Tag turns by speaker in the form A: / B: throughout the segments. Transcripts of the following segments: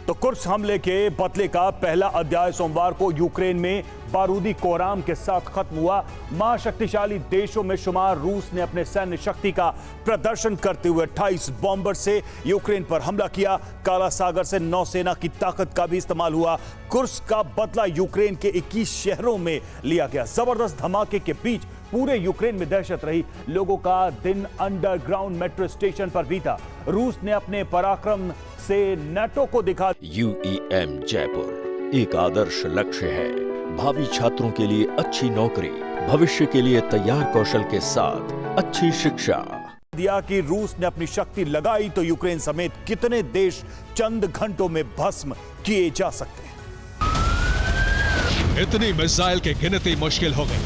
A: तो कुर्स्क हमले के बदले का पहला अध्याय सोमवार को यूक्रेन में बारूदी कोहराम के साथ खत्म हुआ। महाशक्तिशाली देशों में शुमार रूस ने अपने सैन्य शक्ति का प्रदर्शन करते हुए 28 बॉम्बर से यूक्रेन पर हमला किया। काला सागर से नौसेना की ताकत का भी इस्तेमाल हुआ। कुर्स्क का बदला यूक्रेन के 21 शहरों में लिया गया। जबरदस्त धमाके के बीच पूरे यूक्रेन में दहशत रही। लोगों का दिन अंडरग्राउंड मेट्रो स्टेशन पर बीता। रूस ने अपने पराक्रम से नाटो को दिखा।
B: UEM जयपुर एक आदर्श लक्ष्य है। भावी छात्रों के लिए अच्छी नौकरी, भविष्य के लिए तैयार कौशल के साथ अच्छी शिक्षा।
A: दिया कि रूस ने अपनी शक्ति लगाई तो यूक्रेन समेत कितने देश चंद घंटों में भस्म किए जा सकते हैं।
C: इतनी मिसाइल के गिनती मुश्किल हो गई।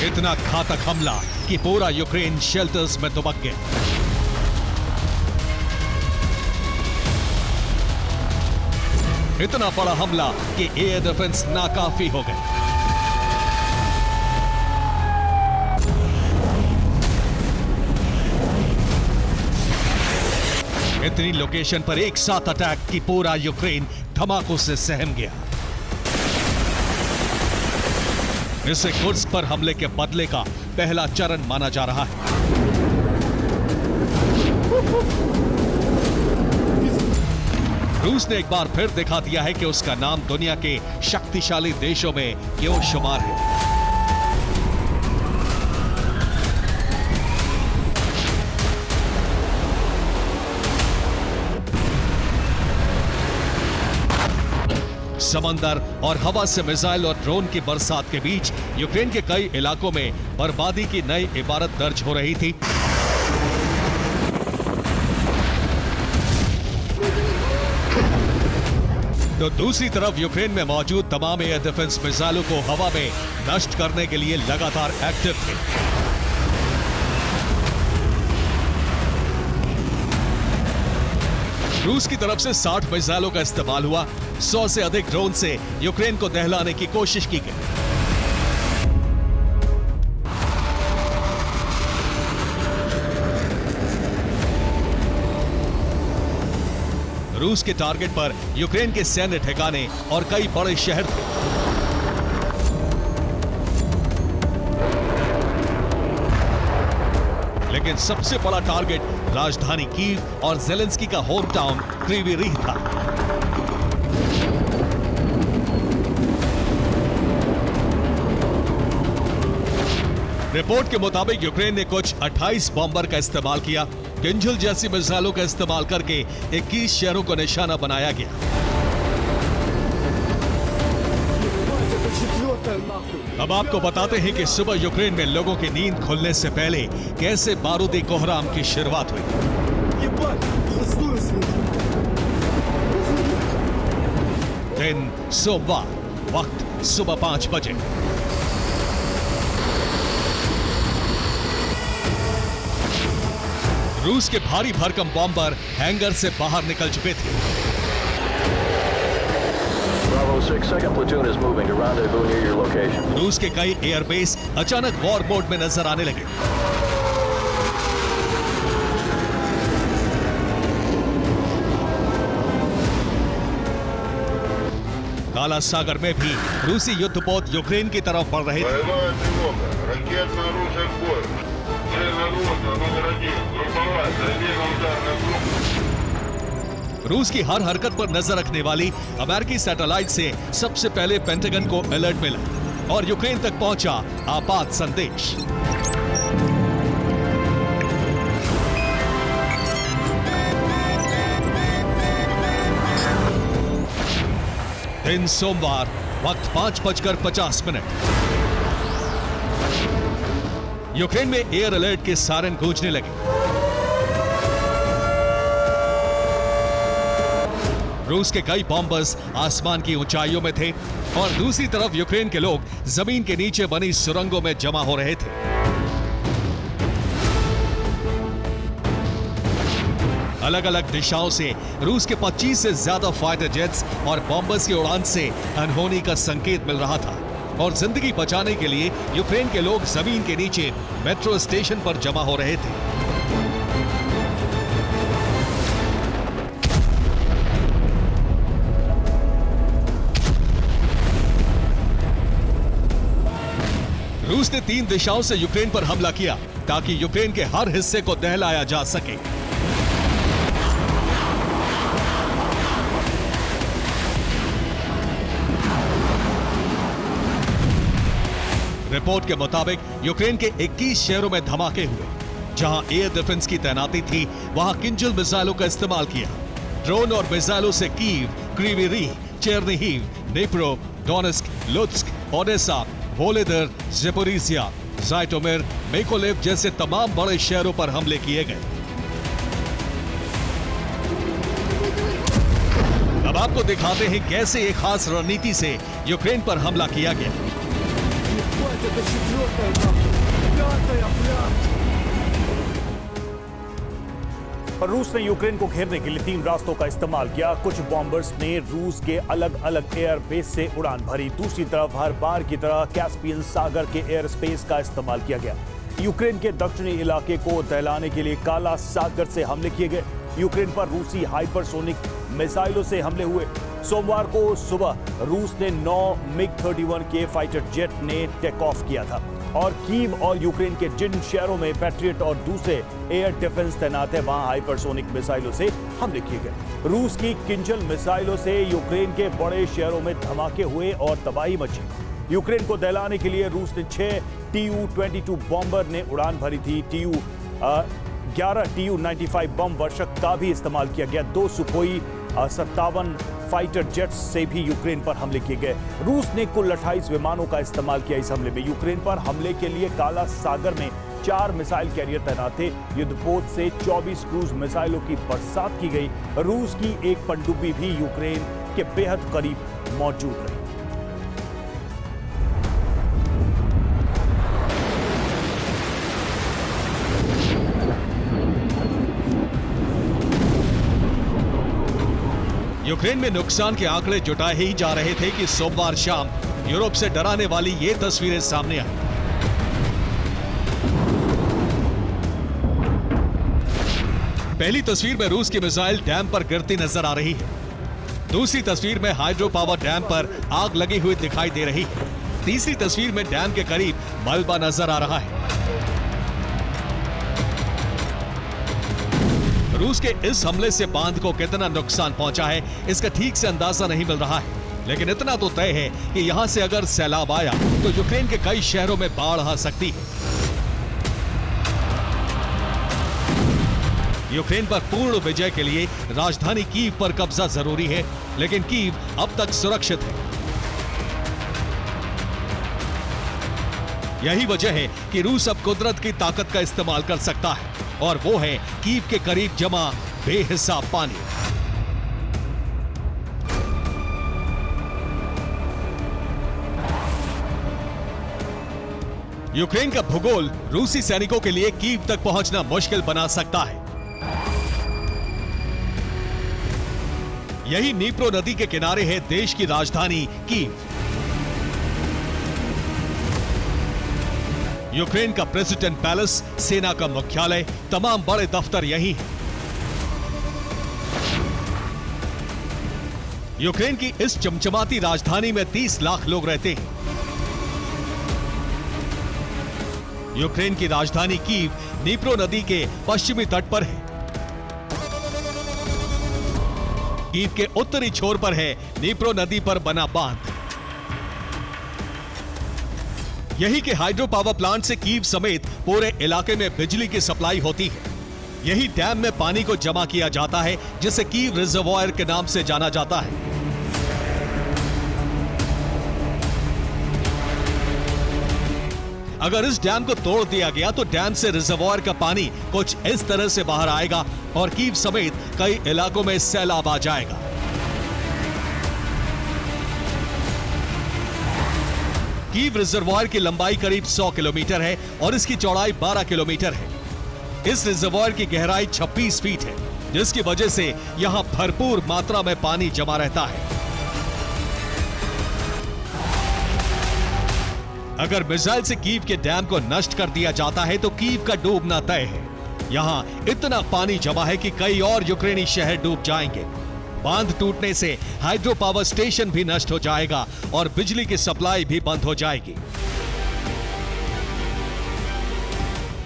C: इतना घातक हमला कि पूरा यूक्रेन शेल्टर्स में दुबक गया। इतना बड़ा हमला कि एयर डिफेंस नाकाफी हो गए। इतनी लोकेशन पर एक साथ अटैक कि पूरा यूक्रेन धमाकों से सहम गया। इसे कुर्स्क पर हमले के बदले का पहला चरण माना जा रहा है। रूस ने एक बार फिर दिखा दिया है कि उसका नाम दुनिया के शक्तिशाली देशों में क्यों शुमार है। समंदर और हवा से मिसाइल और ड्रोन की बरसात के बीच यूक्रेन के कई इलाकों में बर्बादी की नई इबारत दर्ज हो रही थी। तो दूसरी तरफ यूक्रेन में मौजूद तमाम एयर डिफेंस मिसाइलों को हवा में नष्ट करने के लिए लगातार एक्टिव थे। रूस की तरफ से 60 मिसाइलों का इस्तेमाल हुआ। 100 से अधिक ड्रोन से यूक्रेन को दहलाने की कोशिश की गई। रूस के टारगेट पर यूक्रेन के सैन्य ठिकाने और कई बड़े शहर थे। लेकिन सबसे बड़ा टारगेट राजधानी कीव और ज़ेलेंस्की का होम टाउन क्रीवी रीह था। रिपोर्ट के मुताबिक यूक्रेन ने कुछ 28 बॉम्बर का इस्तेमाल किया। किंजल जैसी मिसाइलों का इस्तेमाल करके 21 शहरों को निशाना बनाया गया। अब आपको बताते हैं कि सुबह यूक्रेन में लोगों की नींद खुलने से पहले कैसे बारूदी कोहराम की शुरुआत हुई। दिन सोमवार, वक्त सुबह 5 बजे। रूस के भारी भरकम बॉम्बर हैंगर से बाहर निकल चुके थे। रूस के कई एयरबेस अचानक वॉर मोड में नजर आने लगे। काला सागर में भी रूसी युद्धपोत यूक्रेन की तरफ बढ़ रहे थे। रूस की हर हरकत पर नजर रखने वाली अमेरिकी सैटेलाइट से सबसे पहले पेंटागन को अलर्ट मिला और यूक्रेन तक पहुंचा आपात संदेश। दिन सोमवार, वक्त 5:50। यूक्रेन में एयर अलर्ट के सायरन गूंजने लगे। रूस के कई बॉम्बर्स आसमान की ऊंचाइयों में थे और दूसरी तरफ यूक्रेन के लोग जमीन के नीचे बनी सुरंगों में जमा हो रहे थे। अलग अलग दिशाओं से रूस के 25 से ज्यादा फाइटर जेट्स और बॉम्बर्स की उड़ान से अनहोनी का संकेत मिल रहा था और जिंदगी बचाने के लिए यूक्रेन के लोग जमीन के नीचे मेट्रो स्टेशन पर जमा हो रहे थे। रूस ने 3 दिशाओं से यूक्रेन पर हमला किया ताकि यूक्रेन के हर हिस्से को दहलाया जा सके। रिपोर्ट के मुताबिक यूक्रेन के 21 शहरों में धमाके हुए। जहां एयर डिफेंस की तैनाती थी, वहां किंजल मिसाइलों का इस्तेमाल किया। ड्रोन और मिसाइलों से Kyiv, Kryvyi Rih, Chernihiv, Dnipro, Donetsk, Lutsk, Odesa, वोलोदर, ज़पोरिज़िया, ज़ाइटोमिर, मिकोलेव जैसे तमाम बड़े शहरों पर हमले किए गए। अब आपको दिखाते हैं कैसे एक खास रणनीति से यूक्रेन पर हमला किया गया।
A: रूस ने यूक्रेन को घेरने के लिए 3 रास्तों का इस्तेमाल किया। कुछ बॉम्बर्स ने रूस के अलग अलग एयर बेस से उड़ान भरी। दूसरी तरफ हर बार की तरह कैस्पियन सागर के एयर स्पेस का इस्तेमाल किया गया। यूक्रेन के दक्षिणी इलाके को दहलाने के लिए काला सागर से हमले किए गए। यूक्रेन पर रूसी हाइपरसोनिक मिसाइलों से हमले हुए। सोमवार को सुबह रूस ने 9 मिग-31 के फाइटर जेट ने टेक ऑफ किया था और कीव और यूक्रेन के जिन शहरों में पैट्रियट और दूसरे एयर डिफेंस तैनात है, वहां हाइपरसोनिक मिसाइलों से हमले किए गए। रूस की किंजल मिसाइलों से यूक्रेन के बड़े शहरों में धमाके हुए और तबाही मची। यूक्रेन को दहलाने के लिए रूस ने 6 Tu-22 बॉम्बर ने उड़ान भरी थी। 11 Tu-95 बम वर्षक का भी इस्तेमाल किया गया। 2 सुखोई 57 फाइटर जेट्स से भी यूक्रेन पर हमले किए गए। रूस ने कुल 28 विमानों का इस्तेमाल किया इस हमले में। यूक्रेन पर हमले के लिए काला सागर में 4 मिसाइल कैरियर तैनात थे। युद्धपोत से 24 क्रूज मिसाइलों की बरसात की गई। रूस की एक पनडुब्बी भी यूक्रेन के बेहद करीब मौजूद रही।
C: यूक्रेन में नुकसान के आंकड़े जुटाए ही जा रहे थे कि सोमवार शाम यूरोप से डराने वाली ये तस्वीरें सामने आई। पहली तस्वीर में रूस की मिसाइल डैम पर गिरती नजर आ रही है। दूसरी तस्वीर में हाइड्रो पावर डैम पर आग लगी हुई दिखाई दे रही है। तीसरी तस्वीर में डैम के करीब मलबा नजर आ रहा है। रूस के इस हमले से बांध को कितना नुकसान पहुंचा है, इसका ठीक से अंदाजा नहीं मिल रहा है, लेकिन इतना तो तय है कि यहां से अगर सैलाब आया तो यूक्रेन के कई शहरों में बाढ़ आ सकती है। यूक्रेन पर पूर्ण विजय के लिए राजधानी कीव पर कब्जा जरूरी है, लेकिन कीव अब तक सुरक्षित है। यही वजह है कि रूस अब कुदरत की ताकत का इस्तेमाल कर सकता है, और वो है कीव के करीब जमा बेहिसाब पानी। यूक्रेन का भूगोल रूसी सैनिकों के लिए कीव तक पहुंचना मुश्किल बना सकता है। यही नीप्रो नदी के किनारे है देश की राजधानी कीव। यूक्रेन का प्रेसिडेंट पैलेस, सेना का मुख्यालय, तमाम बड़े दफ्तर यही हैं। यूक्रेन की इस चमचमाती राजधानी में 30 लाख लोग रहते हैं। यूक्रेन की राजधानी कीव नीप्रो नदी के पश्चिमी तट पर है। कीव के उत्तरी छोर पर है नीप्रो नदी पर बना बांध। यही के हाइड्रो पावर प्लांट से कीव समेत पूरे इलाके में बिजली की सप्लाई होती है। यही डैम में पानी को जमा किया जाता है, जिसे कीव रिजर्वॉयर के नाम से जाना जाता है। अगर इस डैम को तोड़ दिया गया तो डैम से रिजर्वॉयर का पानी कुछ इस तरह से बाहर आएगा और कीव समेत कई इलाकों में सैलाब आ जाएगा। कीव रिजर्वॉयर की लंबाई करीब 100 किलोमीटर है और इसकी चौड़ाई 12 किलोमीटर है। इस रिजर्वॉयर की गहराई 26 फीट है, जिसकी वजह से यहां भरपूर मात्रा में पानी जमा रहता है। अगर मिसाइल से कीव के डैम को नष्ट कर दिया जाता है तो कीव का डूबना तय है। यहां इतना पानी जमा है कि कई और यूक्रेनी शहर डूब जाएंगे। बांध टूटने से हाइड्रो पावर स्टेशन भी नष्ट हो जाएगा और बिजली की सप्लाई भी बंद हो जाएगी।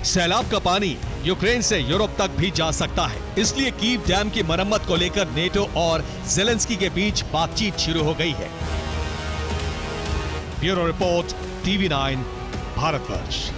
C: सैलाब का पानी यूक्रेन से यूरोप तक भी जा सकता है, इसलिए कीव डैम की मरम्मत को लेकर नेटो और जेलेंस्की के बीच बातचीत शुरू हो गई है। Bureau report, TV9, Bharatvarsh.